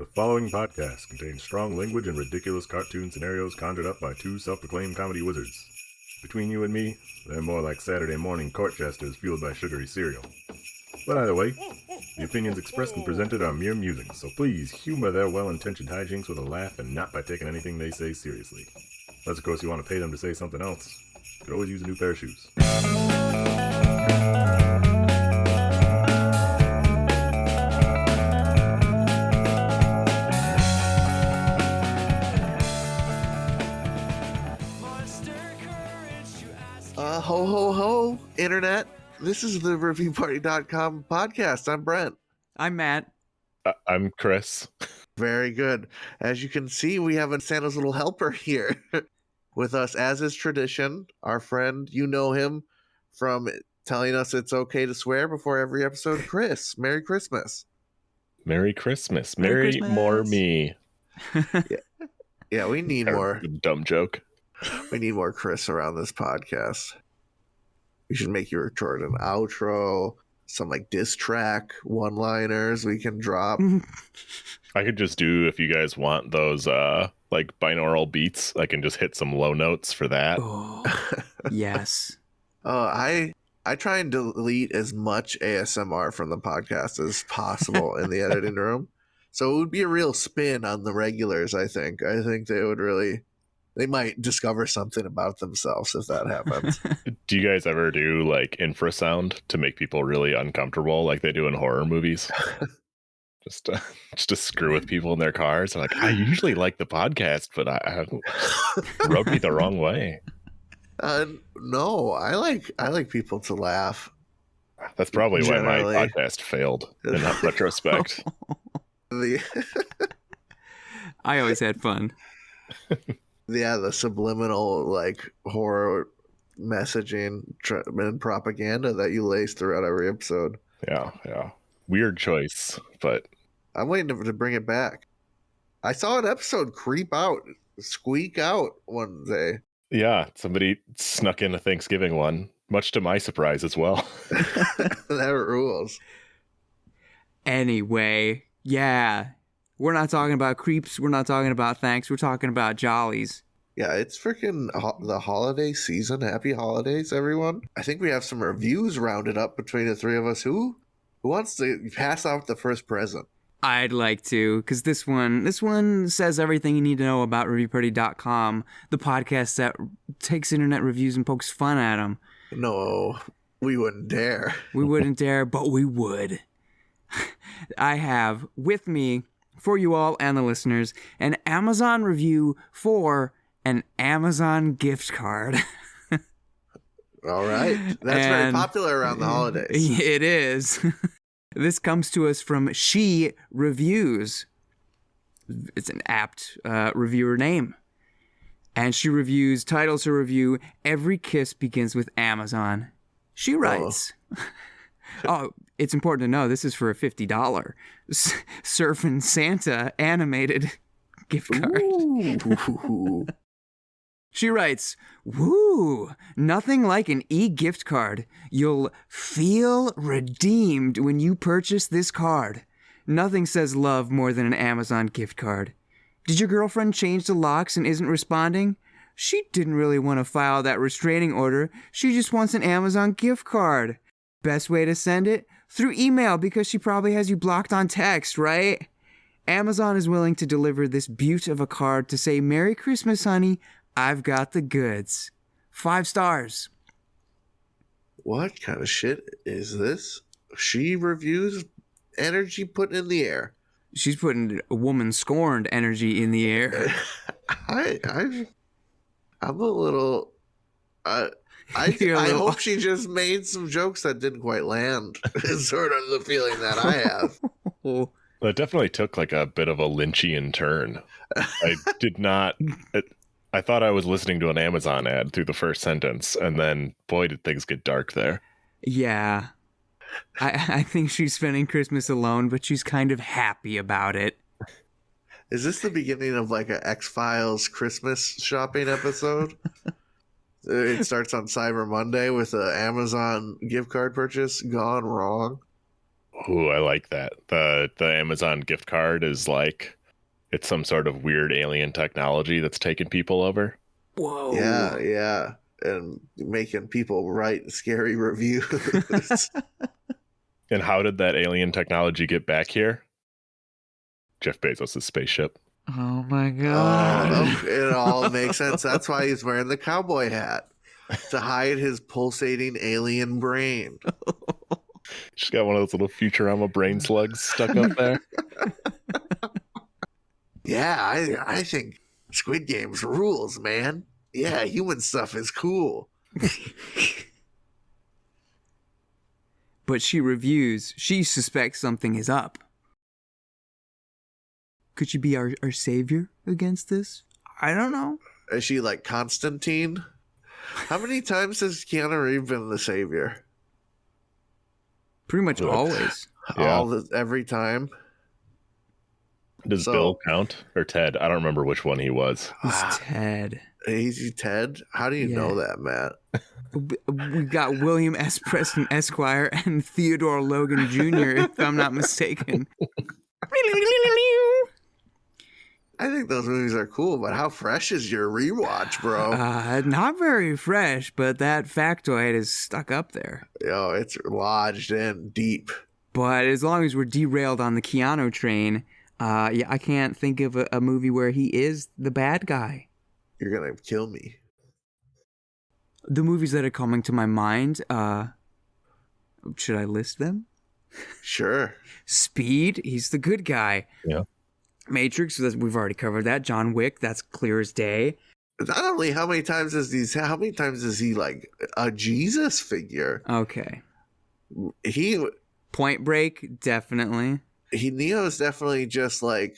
The following podcast contains strong language and ridiculous cartoon scenarios conjured up by two self-proclaimed comedy wizards. Between you and me, they're more like Saturday morning court jesters fueled by sugary cereal. But either way, the opinions expressed and presented are mere musings, so please humor their well-intentioned hijinks with a laugh and not by taking anything they say seriously. Unless, of course, you want to pay them to say something else. You could always use a new pair of shoes. Ho, ho, ho, Internet. This is the ReviewParty.com podcast. I'm Brent. I'm Matt. I'm Chris. Very good. As you can see, we have a Santa's little helper here with us, as is tradition. Our friend, you know him from telling us it's okay to swear before every episode, Chris. Merry Christmas. Merry Christmas. Merry Merry Christmas. more me. Yeah, we need more. Dumb joke. We need more Chris around this podcast. We should make you record an outro, some like diss track one-liners we can drop. I could just do, if you guys want those like binaural beats, I can just hit some low notes for that. Oh, yes. I try and delete as much ASMR from the podcast as possible in the editing room. So it would be a real spin on the regulars, I think. I think they might discover something about themselves if that happens. Do you guys ever do like infrasound to make people really uncomfortable like they do in horror movies? just to screw with people in their cars. Like, I usually like the podcast, but I rubbed me the wrong way. No, I like people to laugh. That's probably Generally. why my podcast failed in that retrospect. I always had fun. Yeah, the subliminal like horror messaging and propaganda that you lace throughout every episode. Yeah. Weird choice, but I'm waiting to bring it back. I saw an episode squeak out one day. yeah, somebody snuck in a Thanksgiving one, much to my surprise as well. That rules. Anyway, yeah. We're not talking about creeps. We're not talking about thanks. We're talking about jollies. Yeah, it's freaking the holiday season. Happy holidays, everyone. I think we have some reviews rounded up between the three of us. Who wants to pass out the first present? I'd like to, because this one says everything you need to know about ReviewParty.com, the podcast that takes internet reviews and pokes fun at them. No, we wouldn't dare. We wouldn't dare, but we would. I have with me, for you all and the listeners, an Amazon review for an Amazon gift card. All right. That's very popular around the holidays. It is. This comes to us from She Reviews. It's an apt reviewer name. And she titles her review, Every Kiss Begins with Amazon. She writes... Oh, it's important to know this is for a $50 Surfin' Santa animated gift card. Ooh. She writes, woo, nothing like an e-gift card. You'll feel redeemed when you purchase this card. Nothing says love more than an Amazon gift card. Did your girlfriend change the locks and isn't responding? She didn't really want to file that restraining order. She just wants an Amazon gift card. Best way to send it? Through email, because she probably has you blocked on text, right? Amazon is willing to deliver this beaut of a card to say, Merry Christmas, honey. I've got the goods. 5 stars. What kind of shit is this? She reviews energy put in the air. She's putting a woman scorned energy in the air. I'm a little... I hope she just made some jokes that didn't quite land. Is sort of the feeling that I have. Well, it definitely took like a bit of a Lynchian turn. I did not... I thought I was listening to an Amazon ad through the first sentence, and then, boy, did things get dark there. Yeah. I think she's spending Christmas alone, but she's kind of happy about it. Is this the beginning of like a X-Files Christmas shopping episode? It starts on Cyber Monday with an Amazon gift card purchase gone wrong. Ooh, I like that. The Amazon gift card is like it's some sort of weird alien technology that's taken people over. Whoa. Yeah. And making people write scary reviews. And how did that alien technology get back here? Jeff Bezos' spaceship. Oh my god. It all makes sense. That's why he's wearing the cowboy hat. To hide his pulsating alien brain. She's got one of those little Futurama brain slugs stuck up there. Yeah, I think Squid Games rules, man. Yeah, human stuff is cool. But she suspects something is up. Could she be our savior against this? I don't know. Is she like Constantine? How many times has Keanu Reeves been the savior? Pretty much always. Yeah. Every time. Does Bill count? Or Ted? I don't remember which one he was. It's Ted. Is he Ted? How do you know that, Matt? We got William S. Preston Esquire and Theodore Logan Jr., if I'm not mistaken. I think those movies are cool, but how fresh is your rewatch, bro? Not very fresh, but that factoid is stuck up there. Yo, it's lodged in deep. But as long as we're derailed on the Keanu train, I can't think of a movie where he is the bad guy. You're gonna kill me. The movies that are coming to my mind, should I list them? Sure. Speed, he's the good guy. Yeah. Matrix, we've already covered that. John Wick, that's clear as day. Not only how many times is he like a Jesus figure? Okay. He Point Break, definitely. Neo is definitely just like,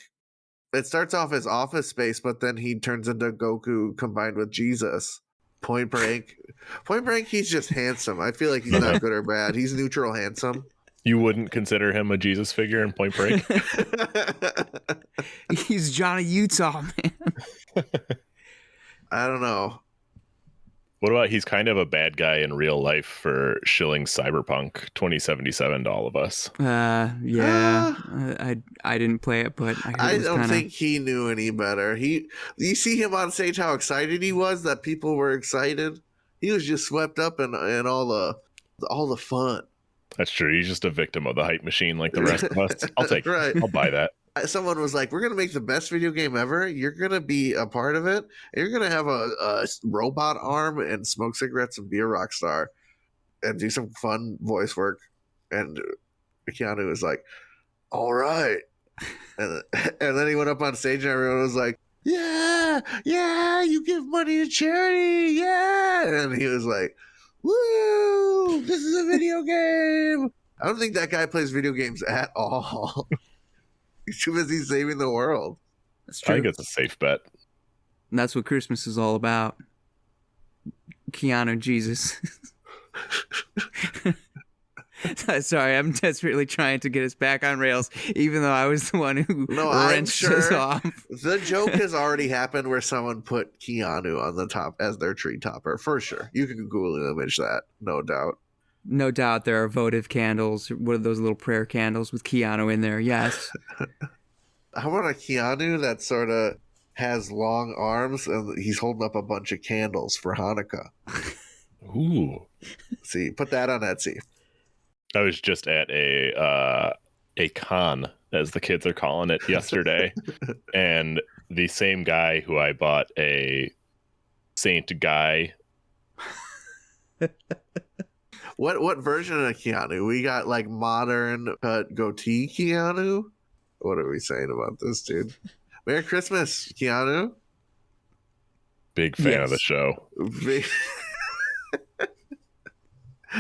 it starts off as Office Space, but then he turns into Goku combined with Jesus. Point Break, he's just handsome. I feel like he's not good or bad. He's neutral handsome. You wouldn't consider him a Jesus figure in Point Break? He's Johnny Utah, man. I don't know. What about he's kind of a bad guy in real life for shilling Cyberpunk 2077 to all of us? Yeah. I didn't play it, but I don't think he knew any better. You see him on stage, how excited he was that people were excited. He was just swept up in all the fun. That's true. He's just a victim of the hype machine like the rest of us. I'll take Right. it. I'll buy that. Someone was like, we're going to make the best video game ever. You're going to be a part of it. And you're going to have a robot arm and smoke cigarettes and be a rock star and do some fun voice work. And Keanu was like, all right. And then he went up on stage and everyone was like, yeah, you give money to charity. Yeah. And he was like, woo, this is a video game. I don't think that guy plays video games at all. He's too busy saving the world. That's true. I think it's a safe bet. And that's what Christmas is all about. Keanu Jesus. Sorry, I'm desperately trying to get us back on rails, even though I was the one who wrenched us off. The joke has already happened where someone put Keanu on the top as their tree topper, for sure. You can Google image that, no doubt. No doubt there are votive candles. What are those little prayer candles with Keanu in there? Yes. How about a Keanu that sort of has long arms and he's holding up a bunch of candles for Hanukkah? Ooh. See, put that on Etsy. I was just at a con, as the kids are calling it, yesterday, and the same guy who I bought a Saint Guy. What version of Keanu? We got like modern cut goatee Keanu? What are we saying about this, dude? Merry Christmas, Keanu. Big fan of the show.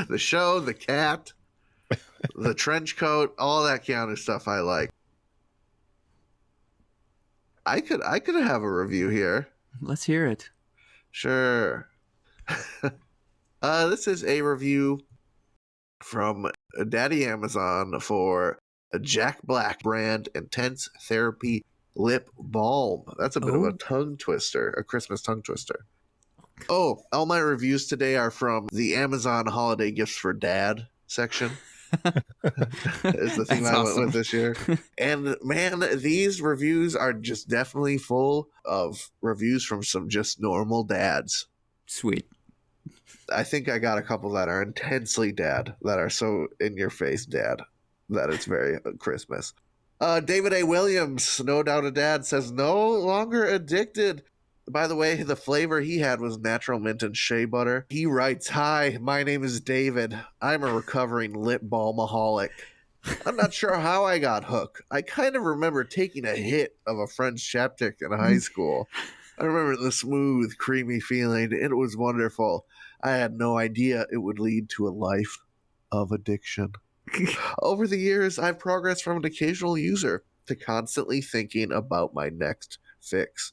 The show, the cat, the trench coat, all that Keanu stuff I like. I could have a review here. Let's hear it. Sure. This is a review from Daddy Amazon for a Jack Black brand Intense Therapy Lip Balm. That's a bit of a tongue twister, a Christmas tongue twister. Oh, all my reviews today are from the Amazon Holiday Gifts for Dad section. is the theme That's I went awesome. with this year. And man, these reviews are just definitely full of reviews from some just normal dads. Sweet. I think I got a couple that are intensely dad, that are so in your face dad, that it's very Christmas. David A. Williams, no doubt a dad, says no longer addicted. By the way, the flavor he had was natural mint and shea butter. He writes, "Hi, my name is David. I'm a recovering lip balmaholic. I'm not sure how I got hooked. I kind of remember taking a hit of a friend's chapstick in high school. I remember the smooth, creamy feeling. It was wonderful. I had no idea it would lead to a life of addiction. Over the years, I've progressed from an occasional user to constantly thinking about my next fix.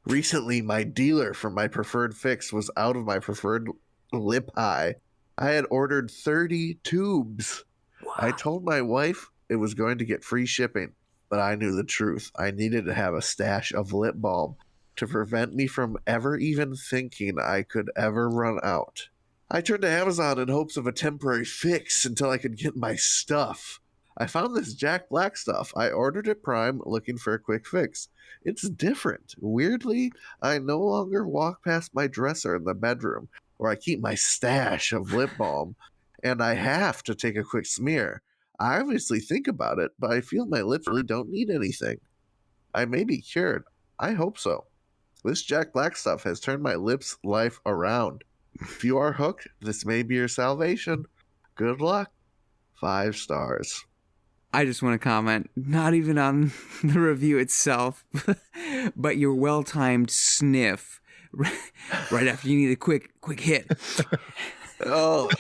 Recently, my dealer for my preferred fix was out of my preferred lip high. I had ordered 30 tubes. Wow. I told my wife it was going to get free shipping, but I knew the truth. I needed to have a stash of lip balm to prevent me from ever even thinking I could ever run out. I turned to Amazon in hopes of a temporary fix until I could get my stuff. I found this Jack Black stuff. I ordered it Prime looking for a quick fix. It's different. Weirdly, I no longer walk past my dresser in the bedroom where I keep my stash of lip balm, and I have to take a quick smear. I obviously think about it, but I feel my lips really don't need anything. I may be cured. I hope so. This Jack Black stuff has turned my lips' life around. If you are hooked, this may be your salvation. Good luck. 5 stars." I just want to comment, not even on the review itself, but your well-timed sniff right after you need a quick hit. Oh,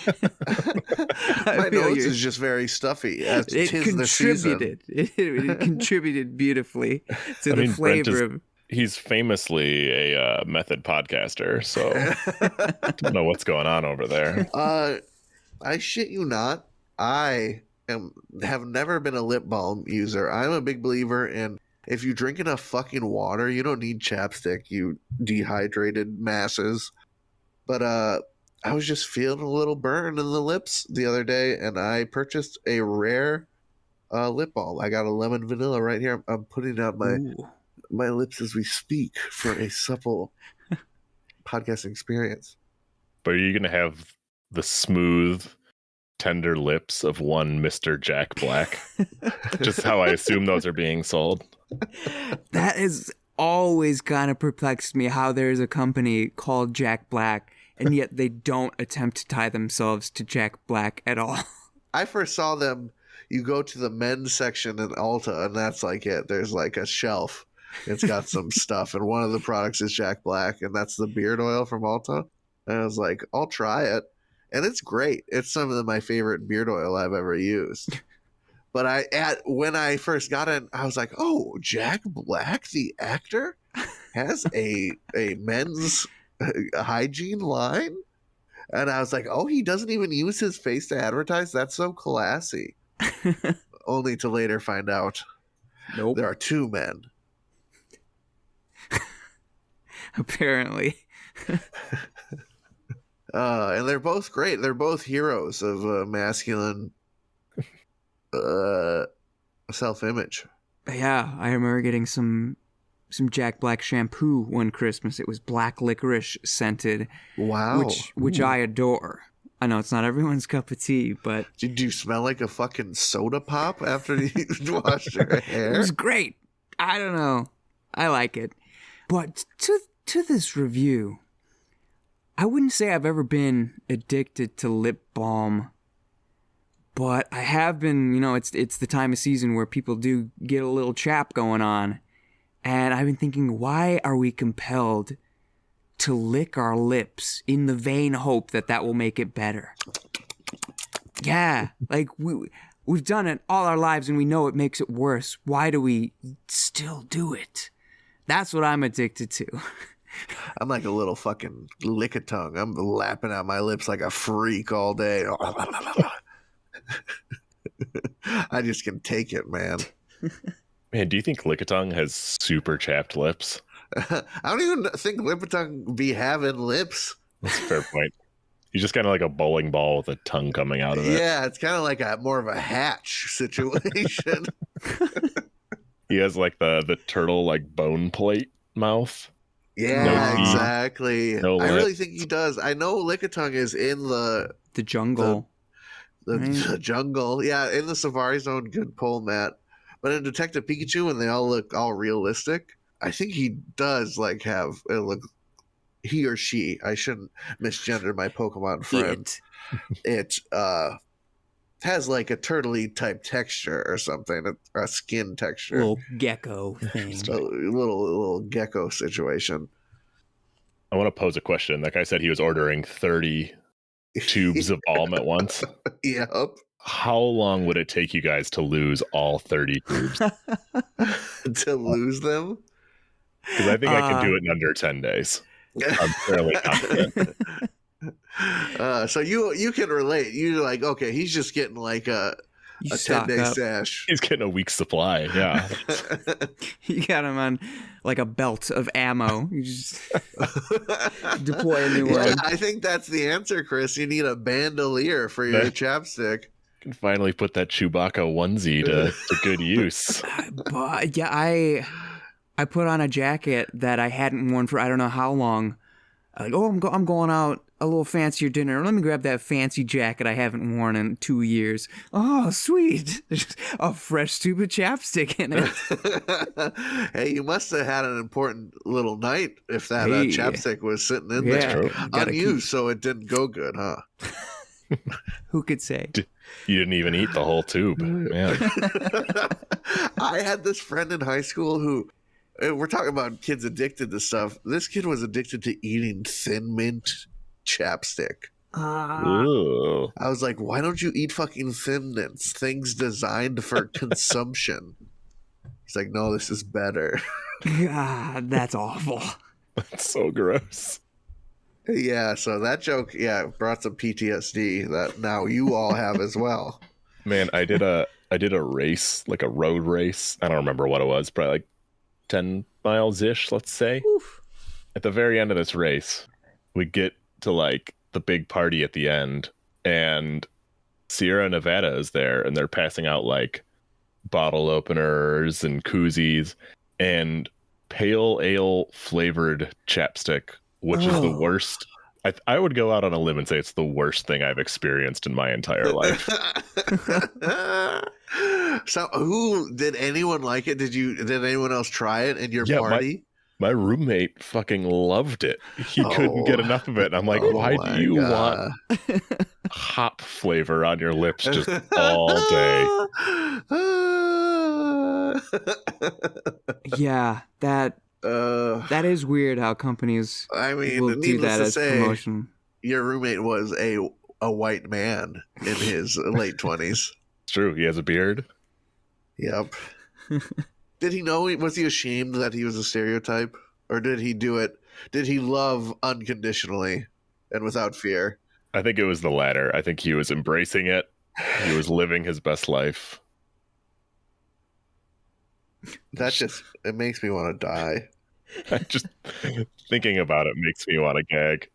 my feel nose you. is just very stuffy. It It the season. contributed. It contributed beautifully to I the mean, Brent flavor is- of. He's famously a method podcaster, so I don't know what's going on over there. I shit you not. I have never been a lip balm user. I'm a big believer in, if you drink enough fucking water, you don't need chapstick, you dehydrated masses. But I was just feeling a little burn in the lips the other day, and I purchased a rare lip balm. I got a lemon vanilla right here. I'm putting it on my lips as we speak for a supple podcasting experience. But are you going to have the smooth, tender lips of one Mr. Jack Black? Just how I assume those are being sold. That has always kind of perplexed me, how there's a company called Jack Black, and yet they don't attempt to tie themselves to Jack Black at all. I first saw them, you go to the men's section in Ulta, and that's like it. There's like a shelf. It's got some stuff, and one of the products is Jack Black, and that's the beard oil from Ulta. And I was like, I'll try it. And it's great. It's some of my favorite beard oil I've ever used. But when I first got it, I was like, oh, Jack Black, the actor, has a men's hygiene line? And I was like, oh, he doesn't even use his face to advertise? That's so classy. Only to later find out Nope. there are 2 men. Apparently. And they're both great. They're both heroes of masculine self-image. Yeah, I remember getting some Jack Black shampoo one Christmas. It was black licorice scented, Wow. which I adore. I know it's not everyone's cup of tea, but Did you smell like a fucking soda pop after you washed your it hair? was great. I don't know. I like it. But to this review, I wouldn't say I've ever been addicted to lip balm, but I have been, it's the time of season where people do get a little chap going on. And I've been thinking, why are we compelled to lick our lips in the vain hope that will make it better? Yeah, like we've done it all our lives and we know it makes it worse. Why do we still do it? That's what I'm addicted to. I'm like a little fucking lick-a-tongue. I'm lapping out my lips like a freak all day. I just can take it, man. Man, do you think Lickitung has super chapped lips? I don't even think lick-a-tongue be having lips. That's a fair point. He's just kind of like a bowling ball with a tongue coming out of it. Yeah, it's kind of like more of a hatch situation. He has like the turtle like bone plate mouth. Yeah, No teeth, exactly. no I lip. really think he does. I know Lickitung is in the jungle. the jungle. Yeah, in the Safari Zone, good pull, Matt. But in Detective Pikachu, when they all look all realistic, I think he does like have it look. He or she. I shouldn't misgender my Pokemon friend. It has like a turtley type texture or something, a skin texture, Little gecko thing. a little gecko situation. I want to pose a question. That guy said he was ordering 30 tubes of balm at once. Yep. How long would it take you guys to lose all 30 tubes? To lose them? Because I think I can do it in under 10 days. I'm fairly confident. So you can relate. You're like, okay, he's just getting like a You 10-day stock up. stash. He's getting a week's supply. Yeah. You got him on like a belt of ammo. You just deploy a new Yeah, one. I think that's the answer, Chris. You need a bandolier for your chapstick. Can finally put that Chewbacca onesie to good use. But yeah, I put on a jacket that I hadn't worn for I don't know how long. Like, oh, I'm going out a little fancier dinner. Let me grab that fancy jacket I haven't worn in 2 years. Oh, sweet. There's a fresh tube of chapstick in it. Hey, you must have had an important little night if that Hey. chapstick was sitting in Yeah, there. gotta Unused, so it didn't go good, huh? Who could say? You didn't even eat the whole tube. Man. I had this friend in high school who, we're talking about kids addicted to stuff. This kid was addicted to eating Thin Mint chapstick. Ooh. I was like, why don't you eat fucking Thin Mints? Things designed for consumption. He's like, no, this is better. God, that's awful. That's so gross. Yeah, so that joke, brought some PTSD that now you all have as well. Man, I did a race, like a road race. I don't remember what it was, probably like 10 miles ish, let's say. Oof. At the very end of this race, we get to like the big party at the end, and Sierra Nevada is there, and they're passing out like bottle openers and koozies and pale ale flavored chapstick, which is the worst. I would go out on a limb and say it's the worst thing I've experienced in my entire life. So, did anyone like it? Did anyone else try it in your Yeah, party? My roommate fucking loved it. He couldn't get enough of it. And I'm like, why do you want hop flavor on your lips just all day? Yeah, that is weird how companies I mean, will do needless that to as say, promotion. your roommate was a white man in his late 20s. It's true. He has a beard. Yep. Did he know? Was he ashamed that he was a stereotype? Or did he do it? Did he love unconditionally and without fear? I think it was the latter. I think he was embracing it. He was living his best life. It makes me want to die. Just thinking about it makes me want to gag.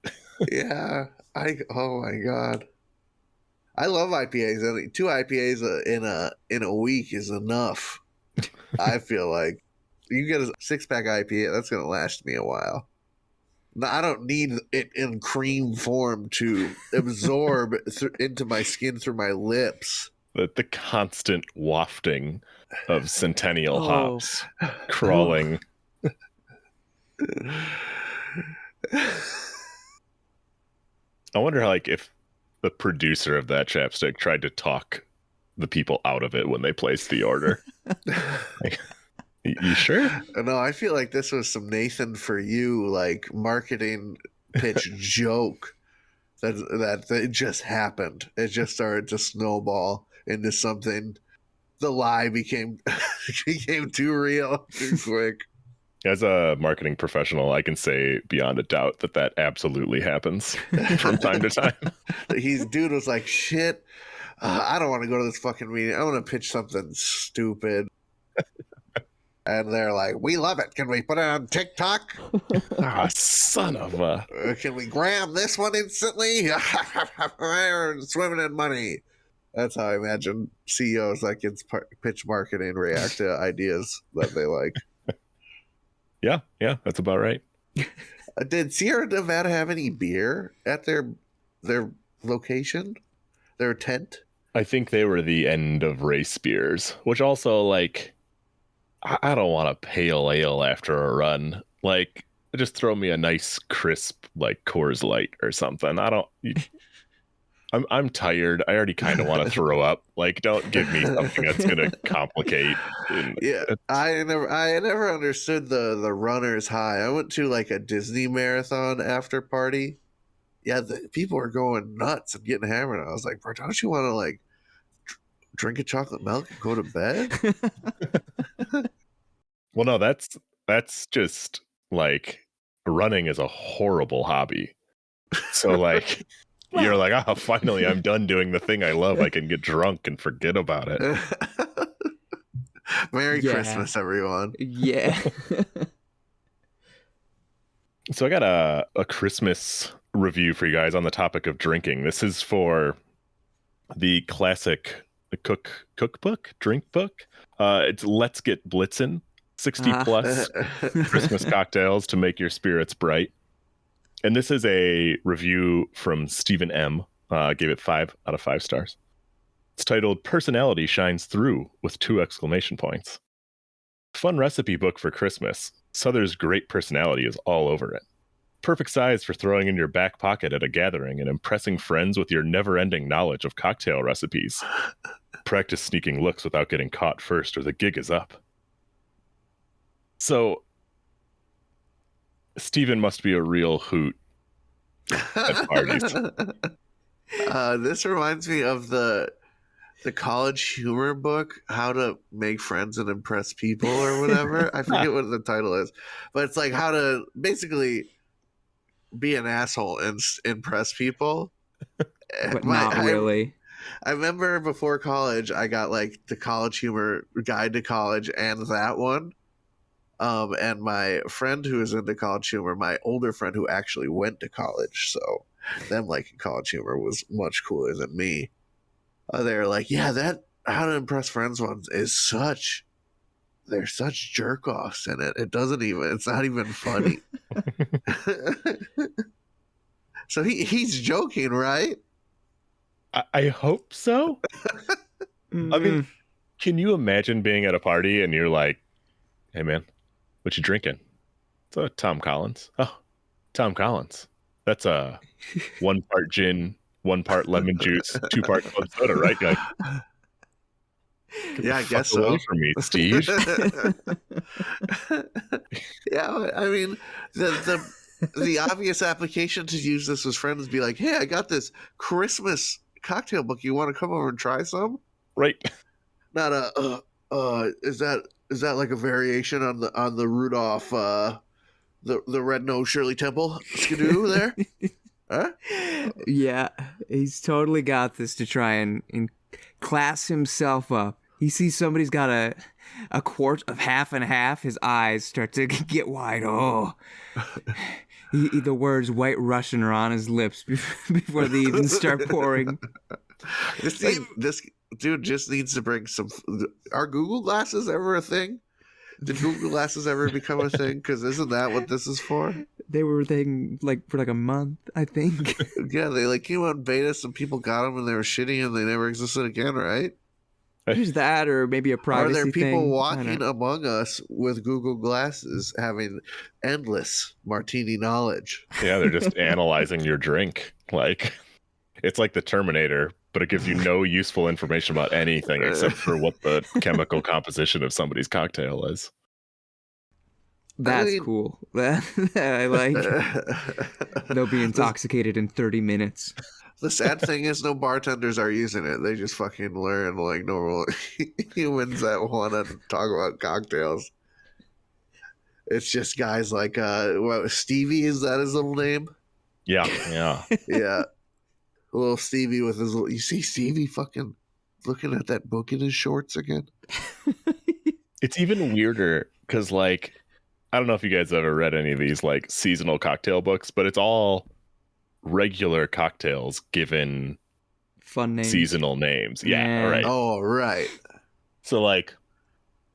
Yeah. Oh my God. I love IPAs. I mean, 2 IPAs in a week is enough. I feel like you get a 6-pack IPA, that's going to last me a while. Now, I don't need it in cream form to absorb into my skin through my lips. The constant wafting of Centennial Oh. hops crawling. I wonder, like, if the producer of that chapstick tried to talk the people out of it when they placed the order. Like, you sure? No, I feel like this was some Nathan for you, like marketing pitch joke that it just happened. It just started to snowball into something. The lie became too real too quick. As a marketing professional, I can say beyond a doubt that absolutely happens from time to time. Dude was like, shit, I don't want to go to this fucking meeting. I want to pitch something stupid. And they're like, we love it. Can we put it on TikTok? Son of a. Can we grab this one instantly? We're swimming in money. That's how I imagine CEOs that gets pitch marketing react to ideas that they like. Yeah, that's about right. Did Sierra Nevada have any beer at their location, their tent? I think they were the end of race beers, which also, like, I don't want a pale ale after a run. Like, just throw me a nice crisp, like, Coors Light or something. I'm tired. I already kind of want to throw up. Like, don't give me something that's gonna complicate. Yeah, I never understood the runner's high. I went to like a Disney marathon after party. Yeah, the people were going nuts and getting hammered. I was like, bro, don't you want to like drink a chocolate milk and go to bed? Well, no, that's just like running is a horrible hobby. So like. You're like, oh, finally, I'm done doing the thing I love. I can get drunk and forget about it. Merry Christmas, everyone. Yeah. So I got a Christmas review for you guys on the topic of drinking. This is for the classic cookbook, drink book. It's Let's Get Blitzin', 60 plus Christmas cocktails to make your spirits bright. And this is a review from Stephen M. Gave it 5 out of 5 stars. It's titled Personality Shines Through with 2 exclamation points. Fun recipe book for Christmas. Souther's great personality is all over it. Perfect size for throwing in your back pocket at a gathering and impressing friends with your never-ending knowledge of cocktail recipes. Practice sneaking looks without getting caught first or the gig is up. So, Steven must be a real hoot at parties. This reminds me of the college humor book, How to Make Friends and Impress People or whatever. I forget what the title is. But it's like how to basically be an asshole and impress people. But not really. I remember before college, I got like the College Humor Guide to College and that one. And my friend who is into College Humor, my older friend who actually went to college, so them liking College Humor was much cooler than me. They're like, yeah, that How to Impress Friends ones is there's such jerk offs in it. It's not even funny. So he's joking, right? I hope so. I mean, can you imagine being at a party and you're like, hey man, what you drinking? So Tom Collins. Oh, Tom Collins. That's a 1 part gin, 1 part lemon juice, 2 part club soda, right? You're like, yeah, I guess so. Away from me, Steve. Yeah, I mean, the obvious application to use this with friends would be like, hey, I got this Christmas cocktail book. You want to come over and try some? Right. Not is that like a variation on the Rudolph the red-nosed Shirley Temple skidoo there? Huh? Yeah, he's totally got this to try and class himself up. He sees somebody's got a quart of half and half, his eyes start to get wide. Oh, the words White Russian are on his lips before they even start pouring. This dude just needs to bring some. Are Google Glasses ever a thing? Did Google Glasses ever become a thing? Because isn't that what this is for? They were a thing for like a month, I think. Yeah, they like came out in beta. Some people got them and they were shitty and they never existed again, right? There's that, or maybe a privacy thing. Are there people walking among us with Google Glasses having endless martini knowledge? Yeah, they're just analyzing your drink. Like, it's like the Terminator, but it gives you no useful information about anything except for what the chemical composition of somebody's cocktail is. That's cool. I like. They'll be intoxicated in 30 minutes. The sad thing is no bartenders are using it. They just fucking learn like normal humans that want to talk about cocktails. It's just guys like Stevie, is that his little name? Yeah. Yeah. Little Stevie with his little, you see Stevie fucking looking at that book in his shorts again? It's even weirder because like I don't know if you guys ever read any of these like seasonal cocktail books, but it's all regular cocktails given Fun names. seasonal names. Yeah, Yeah. right. Oh, right. So like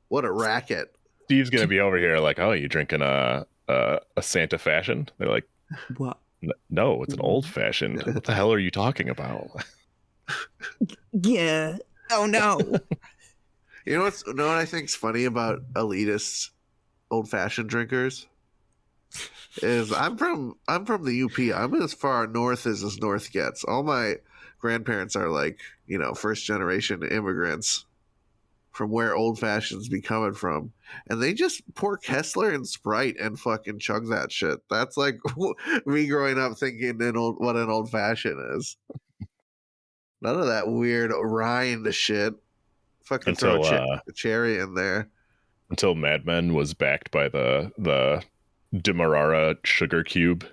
What a racket. Steve's gonna be over here like, oh, you drinking a Santa Fashion? They're like, What? no, it's an old fashioned. What the hell are you talking about? Yeah. Oh no. You know what I think's funny about elitist old fashioned drinkers? Is I'm from the UP. I'm as far north as north gets. All my grandparents are like, first generation immigrants from where old fashions be coming from. And they just pour Kessler and Sprite and fucking chug that shit. That's like me growing up thinking what an old fashioned is. None of that weird rind shit. Fucking throw a cherry in there. Until Mad Men was backed by the Demerara sugar cube.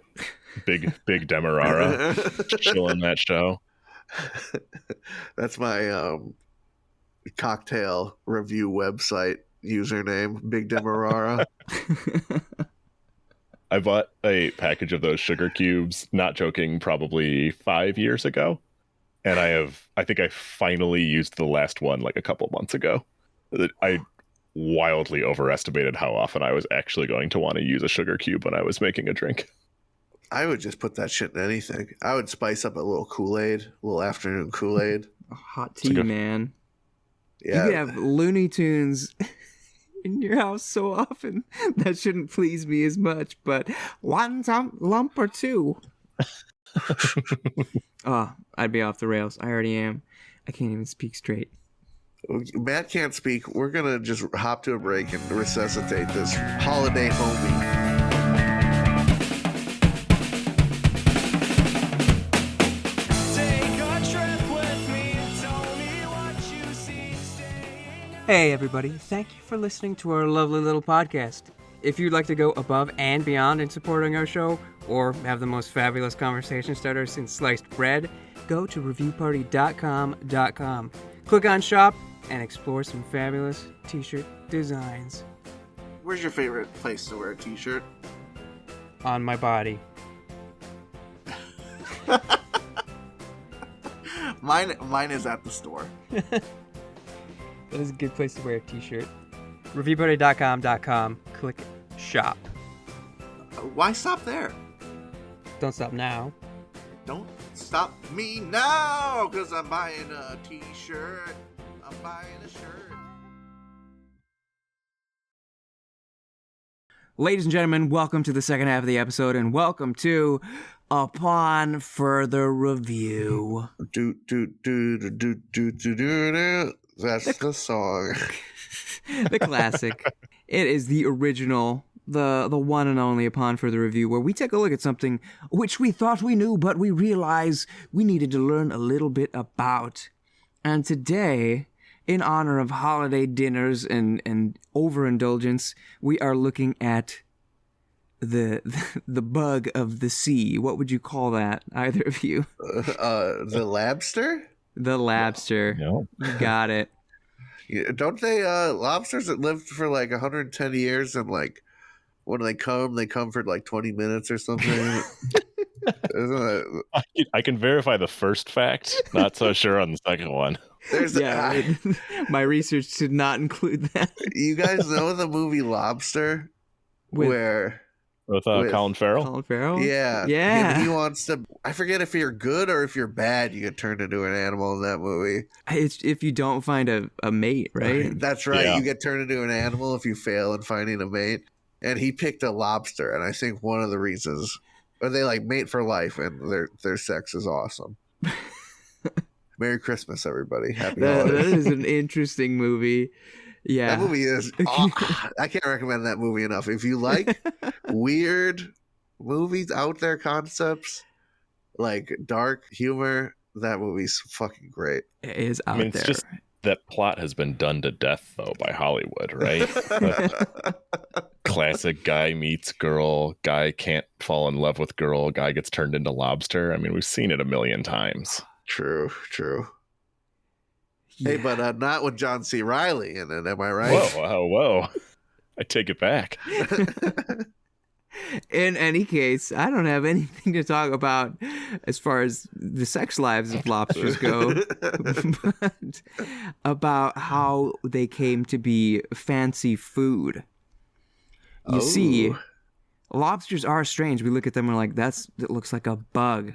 Big Demerara chilling that show. That's my cocktail review website username, Big Demerara. I bought a package of those sugar cubes, not joking, probably 5 years ago. And I think I finally used the last one like a couple months ago. I wildly overestimated how often I was actually going to want to use a sugar cube when I was making a drink. I would just put that shit in anything. I would spice up a little Kool-Aid, a little afternoon Kool-Aid. Hot tea, man. Yeah. You could have Looney Tunes in your house so often. That shouldn't please me as much, but one lump or two. Oh, I'd be off the rails. I already am. I can't even speak straight. Matt can't speak. We're going to just hop to a break and resuscitate this holiday homie. Hey everybody, thank you for listening to our lovely little podcast. If you'd like to go above and beyond in supporting our show, or have the most fabulous conversation starter since sliced bread, go to reviewparty.com. Click on shop and explore some fabulous t-shirt designs. Where's your favorite place to wear a t-shirt? On my body. Mine is at the store. That is a good place to wear a t-shirt. Reviewparty.com. Click shop. Why stop there? Don't stop now. Don't stop me now, because I'm buying a t-shirt. I'm buying a shirt. Ladies and gentlemen, welcome to the second half of the episode, and welcome to Upon Further Review. That's the song. The classic. It is the original, the one and only Upon Further Review, where we take a look at something which we thought we knew, but we realized we needed to learn a little bit about. And today, in honor of holiday dinners and overindulgence, we are looking at the bug of the sea. What would you call that, either of you? The lobster? The lobster. No. You got it. Don't they lobsters that lived for like 110 years and like when they come for like 20 minutes or something? Isn't it? I can verify the first fact, not so sure on the second one. My research did not include that. You guys know the movie Lobster? With Colin Farrell? Colin Farrell? Yeah. Yeah. He wants to, I forget if you're good or if you're bad, you get turned into an animal in that movie. It's if you don't find a mate, right? That's right. Yeah. You get turned into an animal if you fail in finding a mate. And he picked a lobster. And I think one of the reasons, or they like mate for life and their sex is awesome. Merry Christmas, everybody. Happy holidays. That is an interesting movie. Yeah. That movie is I can't recommend that movie enough. If you like weird movies, out there concepts, like dark humor, that movie's fucking great. It is out there. It's just that plot has been done to death though by Hollywood, right? Classic guy meets girl, guy can't fall in love with girl, guy gets turned into lobster. I mean, we've seen it a million times. True. Yeah. Hey, but not with John C. Reilly in it, am I right? Whoa. I take it back. In any case, I don't have anything to talk about as far as the sex lives of lobsters go, but about how they came to be fancy food. You see, lobsters are strange. We look at them and we're like, that looks like a bug.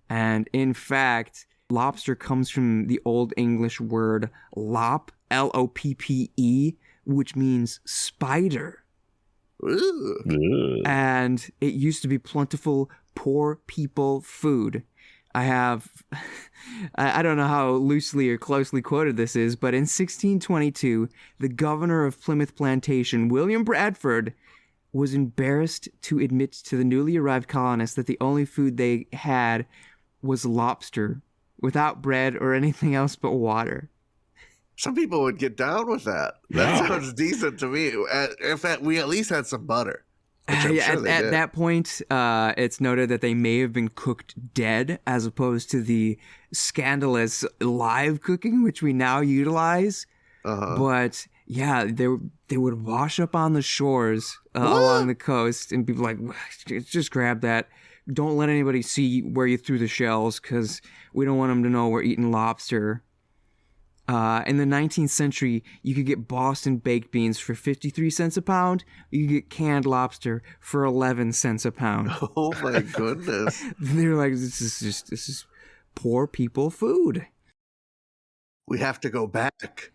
And in fact, lobster comes from the Old English word lop, L-O-P-P-E, which means spider. Ooh. And it used to be plentiful poor people food. I don't know how loosely or closely quoted this is, but in 1622, the governor of Plymouth Plantation, William Bradford, was embarrassed to admit to the newly arrived colonists that the only food they had was lobster, without bread or anything else but water. Some people would get down with that. That sounds decent to me. In fact, we at least had some butter. At that point, it's noted that they may have been cooked dead as opposed to the scandalous live cooking, which we now utilize. But yeah, they would wash up on the shores along the coast, and people like, just grab that. Don't let anybody see where you threw the shells, because we don't want them to know we're eating lobster. In the 19th century, you could get Boston baked beans for 53 cents a pound. You could get canned lobster for 11 cents a pound. Oh my goodness. They're like, this is poor people food. We have to go back.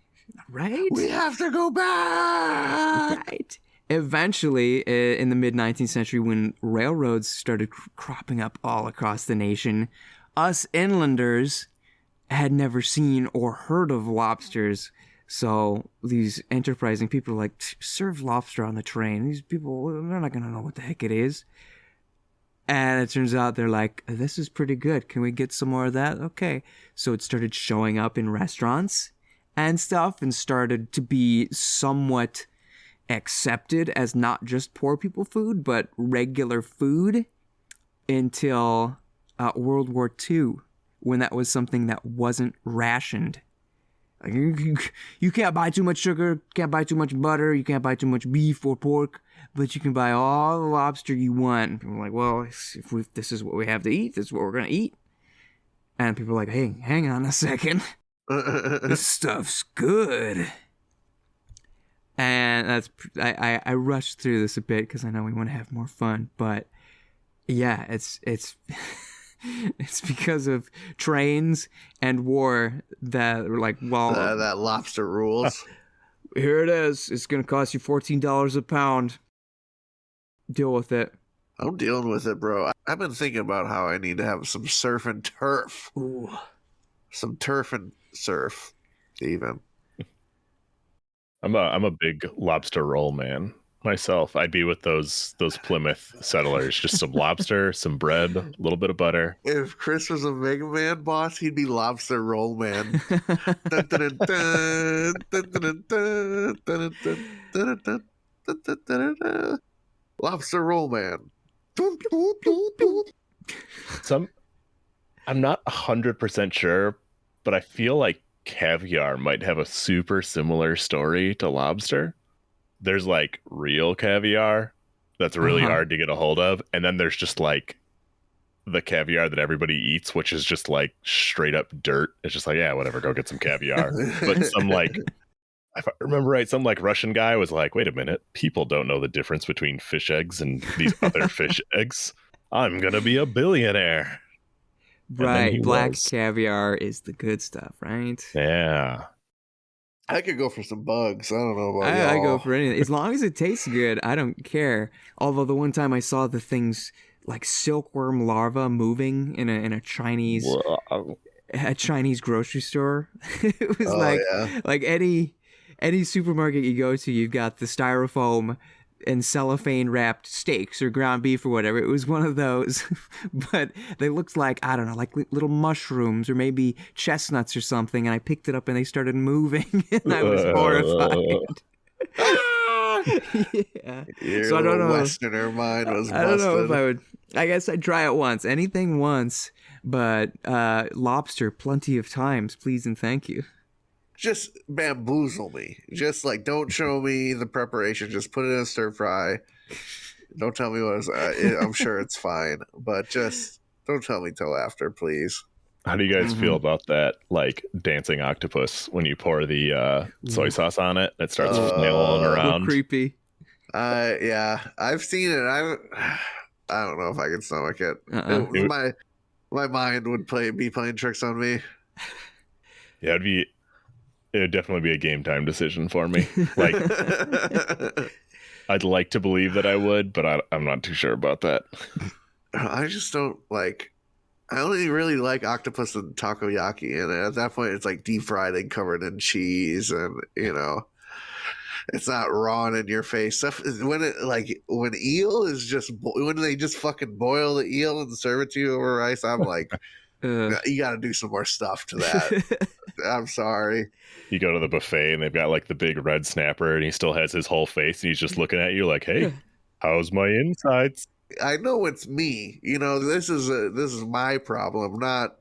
Right? We have to go back. Right. Eventually, in the mid-19th century, when railroads started cropping up all across the nation, us inlanders had never seen or heard of lobsters. So these enterprising people are like, serve lobster on the train. These people, they're not going to know what the heck it is. And it turns out they're like, this is pretty good. Can we get some more of that? Okay. So it started showing up in restaurants and stuff, and started to be somewhat accepted as not just poor people food, but regular food until World War II, when that was something that wasn't rationed. Like, you can't buy too much sugar, can't buy too much butter, you can't buy too much beef or pork, but you can buy all the lobster you want. And people are like, well, if this is what we have to eat, this is what we're going to eat. And people are like, hey, hang on a second. This stuff's good. And that's I rushed through this a bit because I know we want to have more fun, but yeah, it's it's because of trains and war that were like, well, that lobster rules. Here it is. It's gonna cost you $14 a pound. Deal with it. I'm dealing with it, bro. I've been thinking about how I need to have some surf and turf. Ooh. Some turf and surf, even. I'm a big lobster roll man myself. I'd be with those Plymouth settlers. Just some lobster, some bread, a little bit of butter. If Chris was a Mega Man boss, he'd be lobster roll man. Dun, dun, dun, dun, dun, dun, dun, dun, dun, dun, dun, dun. Lobster roll man. I'm not 100% sure, but I feel like caviar might have a super similar story to lobster. There's like real caviar that's really hard to get a hold of, and then there's just like the caviar that everybody eats, which is just like straight up dirt. It's just like, yeah, whatever, go get some caviar. But some like, if I remember right, some like Russian guy was like, wait a minute, people don't know the difference between fish eggs and these other fish eggs. I'm gonna be a billionaire. Right, black caviar is the good stuff, right? Yeah. I could go for some bugs. I don't know about y'all. I go for anything. As long as it tastes good, I don't care. Although the one time I saw the things like silkworm larvae moving in a Chinese grocery store. It was like any supermarket you go to, you've got the styrofoam and cellophane wrapped steaks or ground beef or whatever. It was one of those, but they looked like, I don't know, like little mushrooms or maybe chestnuts or something. And I picked it up and they started moving and I was horrified. Yeah. So I don't know. Westerner mind was busted. I don't know if I would. I guess I'd try it once. Anything once, but lobster plenty of times, please and thank you. just bamboozle me. Just like, don't show me the preparation. Just put it in a stir fry. Don't tell me what it's. I'm sure it's fine, but just don't tell me till after, please. How do you guys feel about that, like dancing octopus when you pour the soy sauce on it? It starts flailing A around. little creepy. Yeah, I've seen it. I don't know if I can stomach it. My mind would be playing tricks on me. Yeah, it would definitely be a game time decision for me. Like, I'd like to believe that I would, but I'm not too sure about that. I just don't like. I only really like octopus and takoyaki, and at that point, it's like deep fried and covered in cheese, and it's not raw and in your face stuff. When eel is just when they just fucking boil the eel and serve it to you over rice, I'm like, you got to do some more stuff to that. I'm sorry. You go to the buffet and they've got like the big red snapper, and he still has his whole face, and he's just looking at you like, "Hey, how's my insides?" I know it's me. This is my problem, not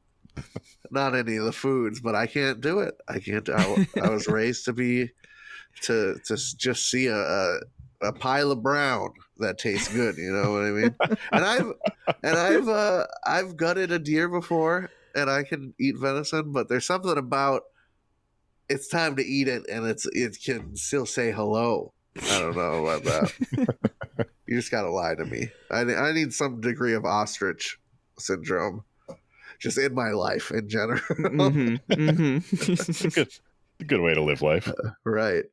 any of the foods. But I can't do it. I can't. I was raised to just see a pile of brown that tastes good. You know what I mean? And I've gutted a deer before, and I can eat venison. But there's something about it's time to eat it, and it can still say hello. I don't know about that. You just gotta lie to me. I need some degree of ostrich syndrome, just in my life in general. It's a good way to live life. Right.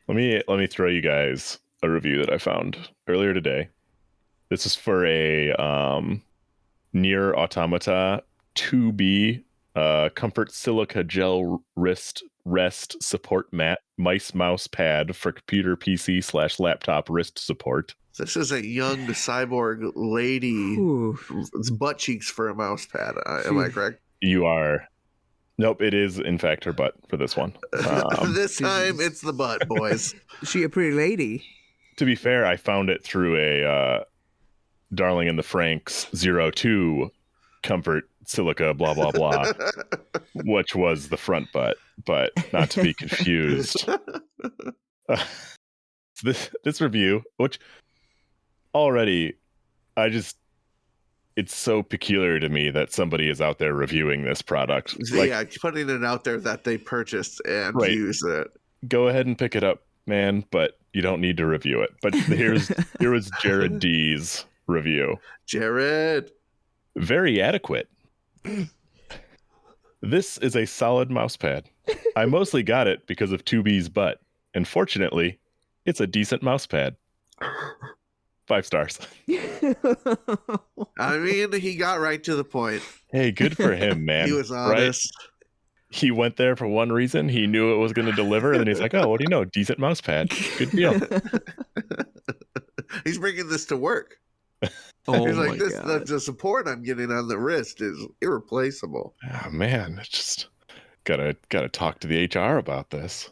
Let me throw you guys a review that I found earlier today. This is for a Near Automata 2B Comfort Silica Gel Rest Support Mat Mice Mouse Pad for computer PC/laptop wrist support. This is a young cyborg lady. It's butt cheeks for a mouse pad. Am I correct? You are. Nope, it is in fact her butt for this one. This time it's the butt, boys. Is she a pretty lady? To be fair, I found it through a Darling in the Franks 02 Comfort Silica blah blah blah, which was the front butt, but not to be confused. This review, which already it's so peculiar to me that somebody is out there reviewing this product. Yeah, putting it out there that they purchased and use it. Go ahead and pick it up, man, but you don't need to review it. But here was Jared D's review. Jared. Very adequate. This is a solid mouse pad. I mostly got it because of 2B's butt, and fortunately, it's a decent mouse pad. 5 stars. I mean, he got right to the point. Hey, good for him, man. He was honest. Right? He went there for one reason. He knew it was going to deliver, and then he's like, "Oh, what do you know? Decent mouse pad. Good deal." He's bringing this to work. Oh, he's like, my this God. the support I'm getting on the wrist is irreplaceable. Oh man, it's just gotta talk to the HR about this.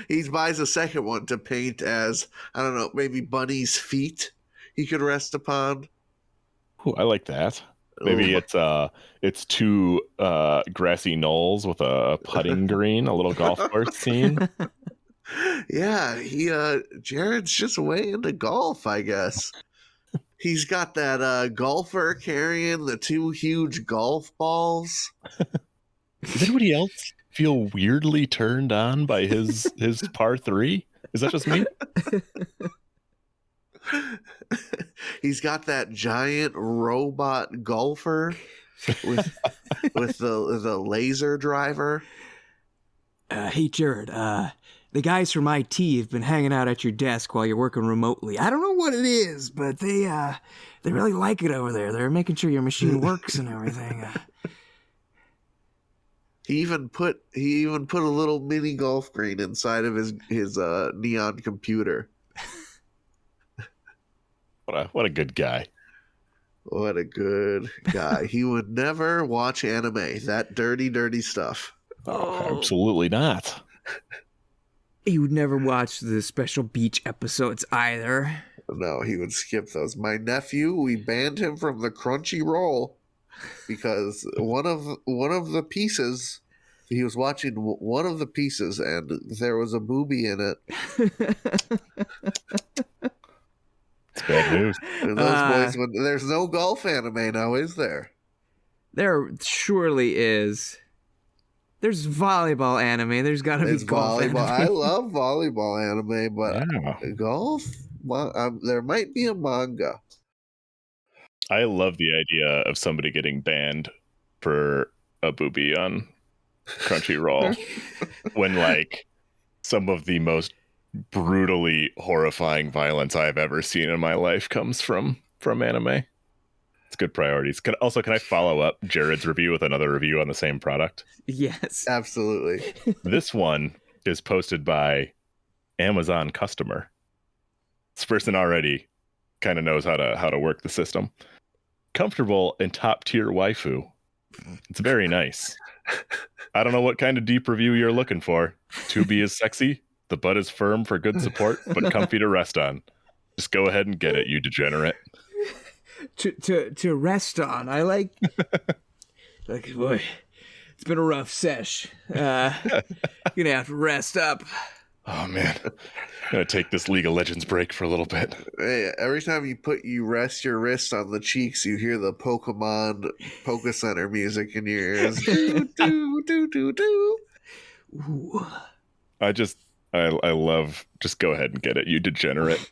He buys a second one to paint as, I don't know, maybe bunny's feet he could rest upon. Ooh, I like that. Maybe it's 2 grassy knolls with a putting green, a little golf course scene. Yeah, Jared's just way into golf, I guess. He's got that golfer carrying the 2 huge golf balls. Does anybody else feel weirdly turned on by his par 3? Is that just me? He's got that giant robot golfer with the laser driver. Hey, Jared, the guys from IT have been hanging out at your desk while you're working remotely. I don't know what it is, but they really like it over there. They're making sure your machine works and everything. He even put a little mini golf green inside of his neon computer. What a good guy. What a good guy. He would never watch anime. That dirty, dirty stuff. Oh, absolutely not. You would never watch the special beach episodes either. No, he would skip those. My nephew, we banned him from the Crunchyroll. because one of the pieces, he was watching one of the pieces, and there was a booby in it. It's bad news. And those boys, there's no golf anime now, is there? There surely is. There's volleyball anime. There's got to be golf anime. I love volleyball anime, but golf? Well, there might be a manga. I love the idea of somebody getting banned for a boobie on Crunchyroll when, like, some of the most brutally horrifying violence I've ever seen in my life comes from anime. It's good priorities. Can I follow up Jared's review with another review on the same product? Yes. Absolutely. This one is posted by Amazon customer. This person already kind of knows how to work the system. Comfortable and top tier waifu. It's very nice. I don't know what kind of deep review you're looking for. Tubi is sexy. The butt is firm for good support, but comfy to rest on. Just go ahead and get it, you degenerate. To rest on. I like boy, it's been a rough sesh. Gonna have to rest up. Oh man, gonna take this League of Legends break for a little bit. Hey, every time you rest your wrist on the cheeks, you hear the Pokemon Poke Center music in your ears. Do, do, do, do, do. Ooh. I love, just go ahead and get it, you degenerate.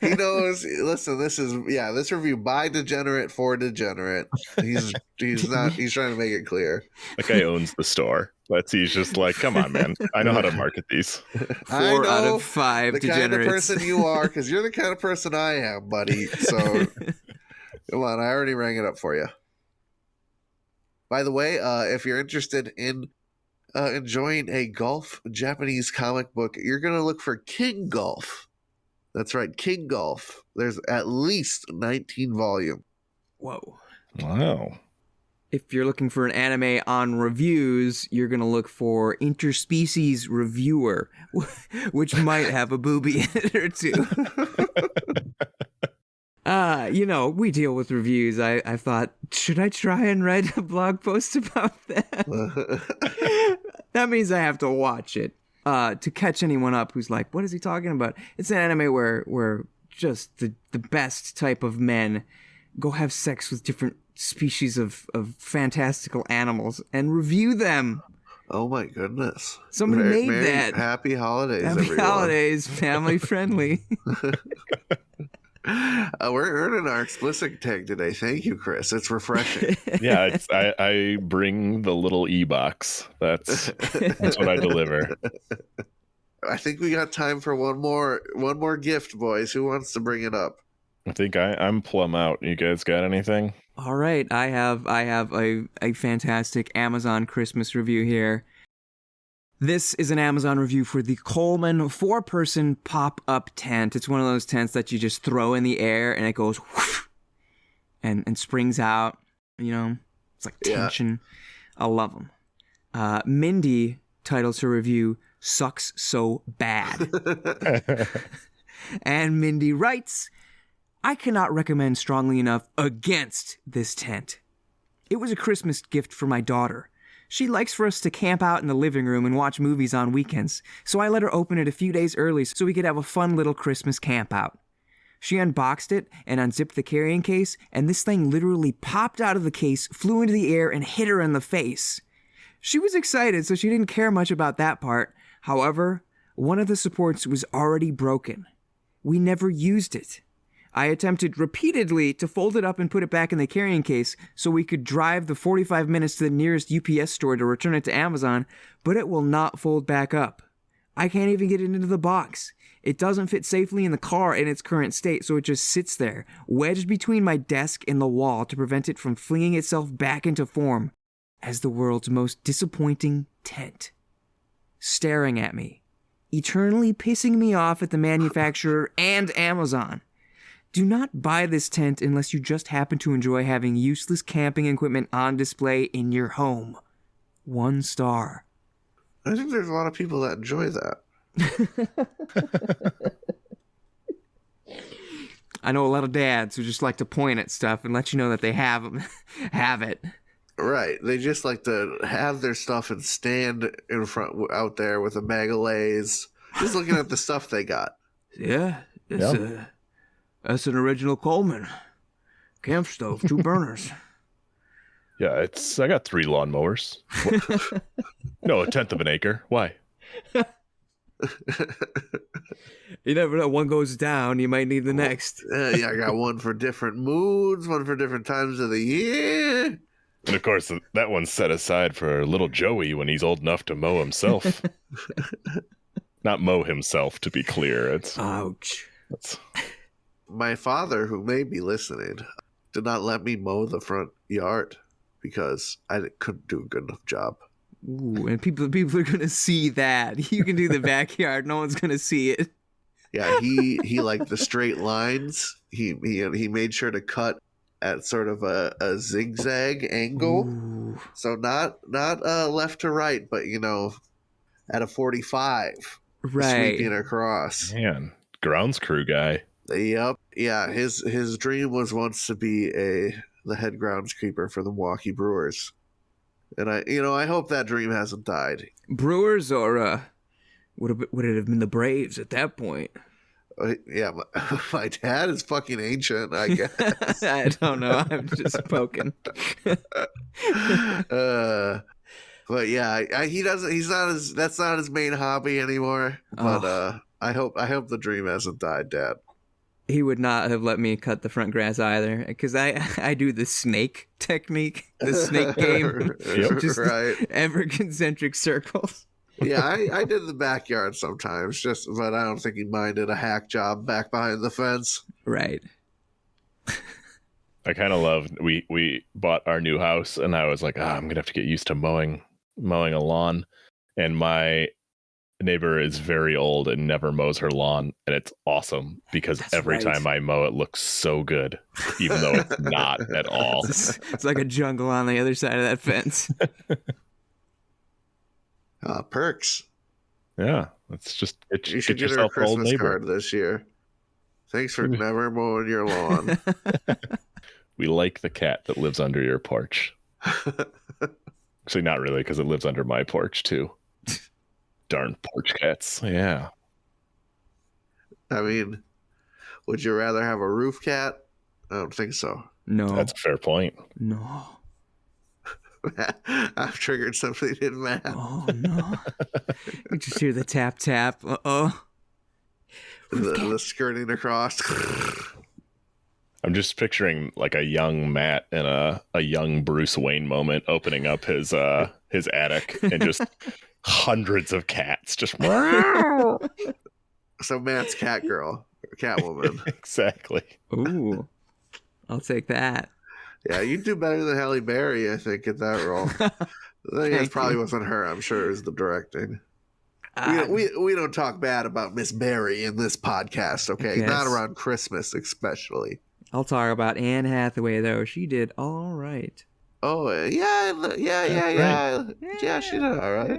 He knows. Listen, this review by degenerate for degenerate. He's trying to make it clear. That guy owns the store. He's just like, come on, man. I know how to market these. 4 out of 5 the degenerates. kind of person you are, because you're the kind of person I am, buddy. So come on, I already rang it up for you. By the way, if you're interested in enjoying a golf Japanese comic book, you're going to look for King Golf. That's right, King Golf. There's at least 19 volume. Whoa. Wow. If you're looking for an anime on reviews, you're going to look for Interspecies Reviewer, which might have a booby in it or two. We deal with reviews. I thought, should I try and write a blog post about that? That means I have to watch it to catch anyone up who's like, what is he talking about? It's an anime where just the best type of men go have sex with different species of fantastical animals and review them. Oh my goodness. Somebody made that. Happy holidays, Happy everyone. holidays, family friendly. We're earning our explicit tag today. Thank you, Chris. It's refreshing. Yeah, I bring the little e-box. That's what I deliver. I think we got time for one more gift, boys. Who wants to bring it up? I think I'm plumb out. You guys got anything? All right, I have a fantastic Amazon Christmas review here. This is an Amazon review for the Coleman 4-person pop-up tent. It's one of those tents that you just throw in the air and it goes whoosh, and springs out. It's like tension. Yeah. I love them. Mindy titles her review, Sucks So Bad. And Mindy writes, I cannot recommend strongly enough against this tent. It was a Christmas gift for my daughter. She likes for us to camp out in the living room and watch movies on weekends, so I let her open it a few days early so we could have a fun little Christmas camp out. She unboxed it and unzipped the carrying case, and this thing literally popped out of the case, flew into the air, and hit her in the face. She was excited, so she didn't care much about that part. However, one of the supports was already broken. We never used it. I attempted repeatedly to fold it up and put it back in the carrying case so we could drive the 45 minutes to the nearest UPS store to return it to Amazon, but it will not fold back up. I can't even get it into the box. It doesn't fit safely in the car in its current state, so it just sits there, wedged between my desk and the wall to prevent it from flinging itself back into form as the world's most disappointing tent. Staring at me, eternally pissing me off at the manufacturer and Amazon. Do not buy this tent unless you just happen to enjoy having useless camping equipment on display in your home. 1 star. I think there's a lot of people that enjoy that. I know a lot of dads who just like to point at stuff and let you know that they have it. Right. They just like to have their stuff and stand in front out there with a bag of Lay's, just looking at the stuff they got. Yeah, that's an original Coleman camp stove, 2 burners. Yeah, I got 3 lawnmowers. No, 1/10 of an acre. Why? You never know. One goes down, you might need the next. Yeah, I got one for different moods, one for different times of the year. And of course, that one's set aside for little Joey when he's old enough to mow himself. Not mow himself, to be clear. Ouch. My father, who may be listening, did not let me mow the front yard because I couldn't do a good enough job. Ooh, and people are gonna see that. You can do the backyard, no one's gonna see it. Yeah, he liked the straight lines. He made sure to cut at sort of a zigzag angle. Ooh. So not left to right, but at a 45. Right. Sweeping across. Man, grounds crew guy. Yep. Yeah, his dream was once to be the head groundskeeper for the Milwaukee Brewers. And I hope that dream hasn't died. Brewers or would it have been the Braves at that point? Yeah, my dad is fucking ancient, I guess. I don't know. I'm just poking. But yeah, he doesn't. He's not his. That's not his main hobby anymore. But I hope the dream hasn't died, Dad. He would not have let me cut the front grass either, because I do the snake technique, the snake game. Yep. Just Right. ever concentric circles. Yeah, I did the backyard sometimes, but I don't think he minded a hack job back behind the fence. Right. I kind of love. We bought our new house, and I was like, I'm gonna have to get used to mowing a lawn. And my neighbor is very old and never mows her lawn, and it's awesome because every time I mow, it looks so good, even though it's not at all. It's like a jungle on the other side of that fence. Perks. Yeah, it's just You should get her a Christmas card this year. Thanks for never mowing your lawn. We like the cat that lives under your porch. Actually, not really, because it lives under my porch too. Darn porch cats. Yeah. I mean, would you rather have a roof cat? I don't think so. No. That's a fair point. No. I've triggered something in Matt. Oh, no. You just hear the tap, tap. Uh-oh. The skirting across. I'm just picturing like a young Matt and a young Bruce Wayne moment opening up his attic and just hundreds of cats just. So Matt's cat girl, or Catwoman. Exactly. Ooh. I'll take that. Yeah, you do better than Halle Berry, I think, at that role. It probably wasn't her. I'm sure it was the directing. We don't talk bad about Miss Berry in this podcast, okay? Yes. Not around Christmas, especially. I'll talk about Anne Hathaway, though. She did all right. Oh, yeah. Yeah, she did all right.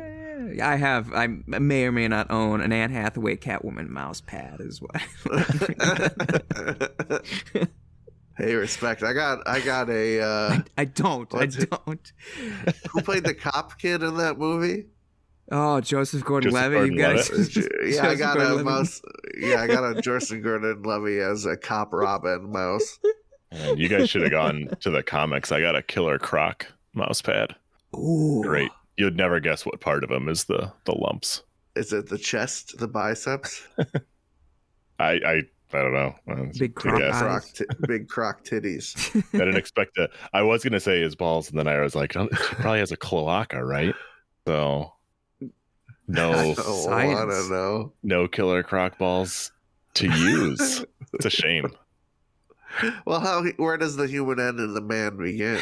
I may or may not own an Anne Hathaway Catwoman mouse pad as well. Hey, respect. I got a. I don't. Who played the cop kid in that movie? Oh, Joseph Gordon-Levitt. You guys. Yeah, I got a mouse. Yeah, I got a Joseph Gordon-Levitt as a cop Robin mouse. And you guys should have gone to the comics. I got a Killer Croc mouse pad. Ooh. Great. You'd never guess what part of them is the lumps. Is it the chest, the biceps? I don't know. Big croc eyes. Big croc titties. I didn't expect to. I was going to say his balls, and then I was like, oh, he probably has a cloaca, right? So, no. I don't want to know. No Killer Croc balls to use. It's a shame. Well, where does the human end and the man begin?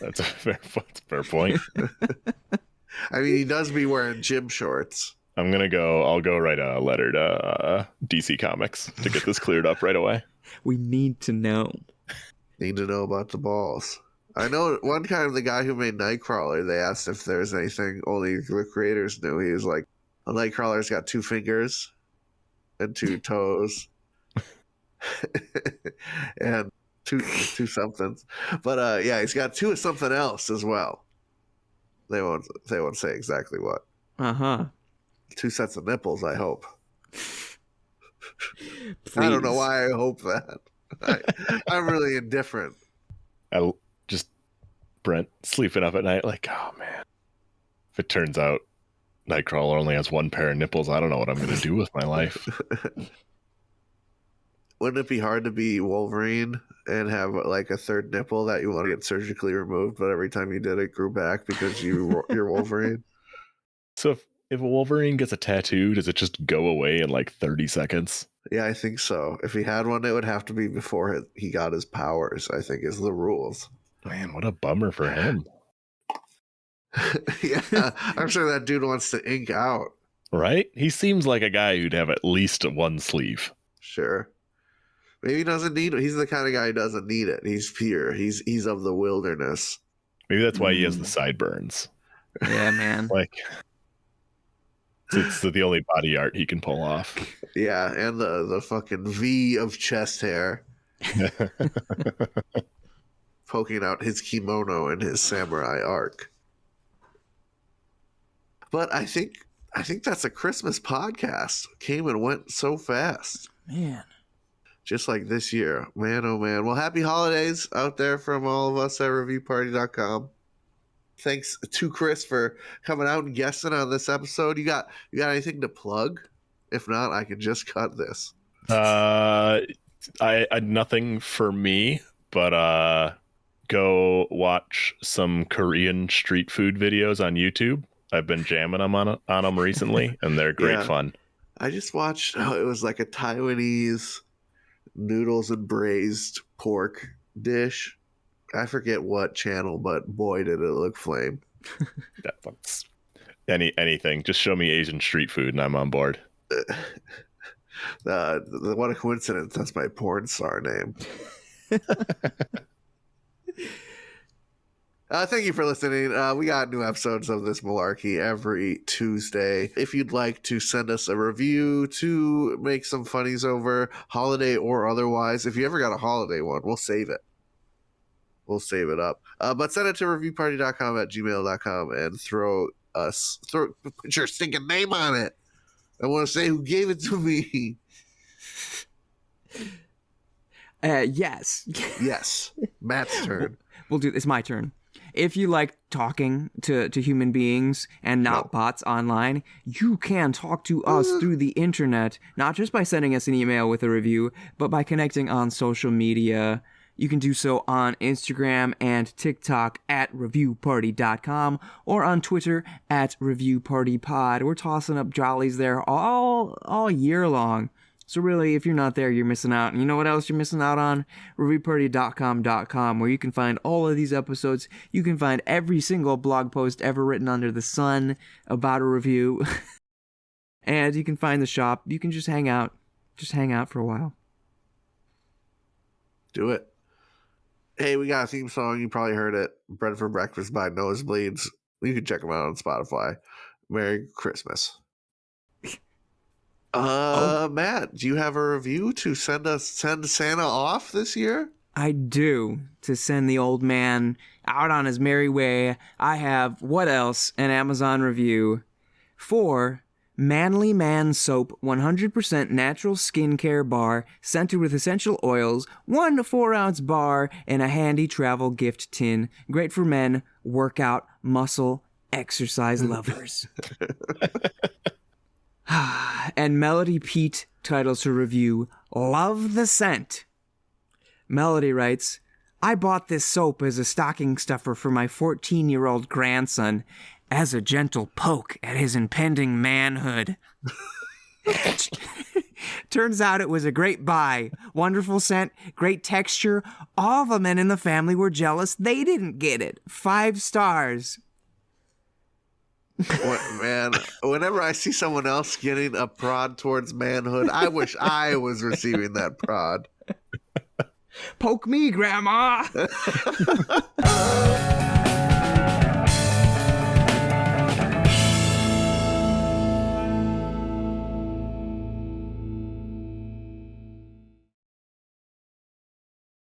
That's a fair point. I mean, he does be wearing gym shorts. I'll go write a letter to DC Comics to get this cleared up right away. We need to know. Need to know about the balls. I know one time the guy who made Nightcrawler, they asked if there's anything only the creators knew. He was like, a Nightcrawler's got 2 fingers and 2 toes. and two somethings. But yeah, he's got two of something else as well. They won't say exactly what. Uh-huh. 2 sets of nipples, I hope. Please. I don't know why I hope that. I'm really indifferent. I just Brent sleeping up at night like, oh man, if it turns out Nightcrawler only has one pair of nipples, I don't know what I'm going to do with my life. Wouldn't it be hard to be Wolverine and have like a third nipple that you want to get surgically removed, but every time you did it grew back because you're Wolverine? So if a Wolverine gets a tattoo, does it just go away in like 30 seconds? Yeah, I think so. If he had one, it would have to be before he got his powers, I think is the rules. Man, what a bummer for him. Yeah, I'm sure that dude wants to ink out. Right? He seems like a guy who'd have at least one sleeve. Sure. Maybe he doesn't need it. He's the kind of guy who doesn't need it. He's pure. He's of the wilderness. Maybe that's why he has the sideburns. Yeah, man. Like, it's the only body art he can pull off. Yeah, and the fucking V of chest hair poking out his kimono and his samurai arc. But I think that's a Christmas podcast. Came and went so fast. Man. Just like this year. Man, oh man. Well, happy holidays out there from all of us at reviewparty.com. Thanks to Chris for coming out and guesting on this episode. You got anything to plug? If not, I can just cut this. I nothing for me, but go watch some Korean street food videos on YouTube. I've been jamming them on them recently, and they're great fun. I just watched. It was like a Taiwanese noodles and braised pork dish. I forget what channel, but boy, did it look flame. That's anything. Just show me Asian street food, and I'm on board. What a coincidence! That's my porn star name. Thank you for listening. We got new episodes of this malarkey every Tuesday. If you'd like to send us a review to make some funnies over, holiday or otherwise, if you ever got a holiday one, we'll save it. We'll save it up. But send it to reviewparty.com at gmail.com and put your stinking name on it. I want to say who gave it to me. Yes. Yes. Matt's turn. We'll do. It's my turn. If you like talking to human beings and not bots online, you can talk to us through the internet, not just by sending us an email with a review, but by connecting on social media. You can do so on Instagram and TikTok at reviewparty.com or on Twitter at reviewpartypod. We're tossing up jollies there all year long. So really, if you're not there, you're missing out. And you know what else you're missing out on? reviewparty.com, where you can find all of these episodes. You can find every single blog post ever written under the sun about a review. And you can find the shop. You can just hang out. Just hang out for a while. Do it. Hey, we got a theme song. You probably heard it. Bread for Breakfast by Nosebleeds. You can check them out on Spotify. Merry Christmas. Matt, do you have a review to send Santa off this year? I do. To send the old man out on his merry way, I have, what else, an Amazon review for Manly Man Soap 100% natural skincare bar scented with essential oils, 1 4-ounce bar, and a handy travel gift tin. Great for men, workout, muscle, exercise lovers. And Melody Pete titles her review, Love the Scent. Melody writes, I bought this soap as a stocking stuffer for my 14-year-old grandson as a gentle poke at his impending manhood. Turns out it was a great buy. Wonderful scent, great texture. All the men in the family were jealous they didn't get it. 5 stars. Man, whenever I see someone else getting a prod towards manhood, I wish I was receiving that prod. Poke me, Grandma!